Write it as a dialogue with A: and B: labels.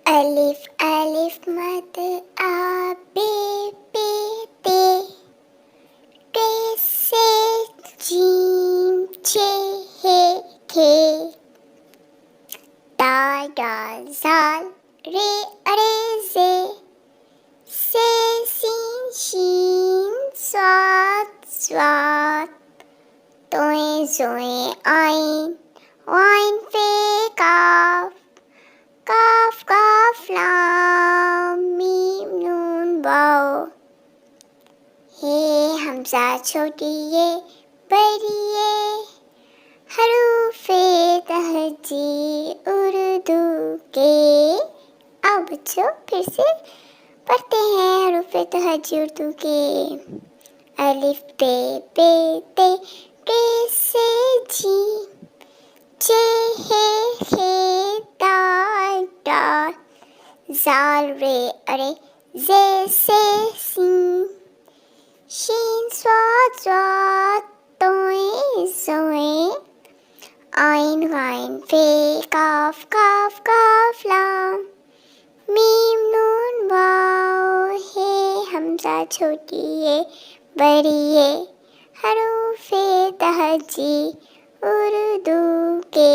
A: अलिफ अलिफ मद आ बे पे ते टे से जीम छे हे खे दाल दाल जाल रे अरे जे से सीन शीन स्वाद स्वाद तोए जोए आइन वाइन पे काफ काफ काफ लाम मीम नून वाओ हे हमजा छोटी ये बड़ी ये हरूफे तहजी उर्दू के। अब बच्चों फिर से पढ़ते हैं हरूफे तहजी उर्दू के। अलिफ पे ते से जी जे हे दाल दाल जाल रे अरे जे से सीन शीन स्वाद स्वाद तोए जोए आइन वाइन फे काफ काफ काफ लाम मीम नून वाओ हे हमजा छोटी ये बड़ी ये हरूफे तहजी उर्दू के।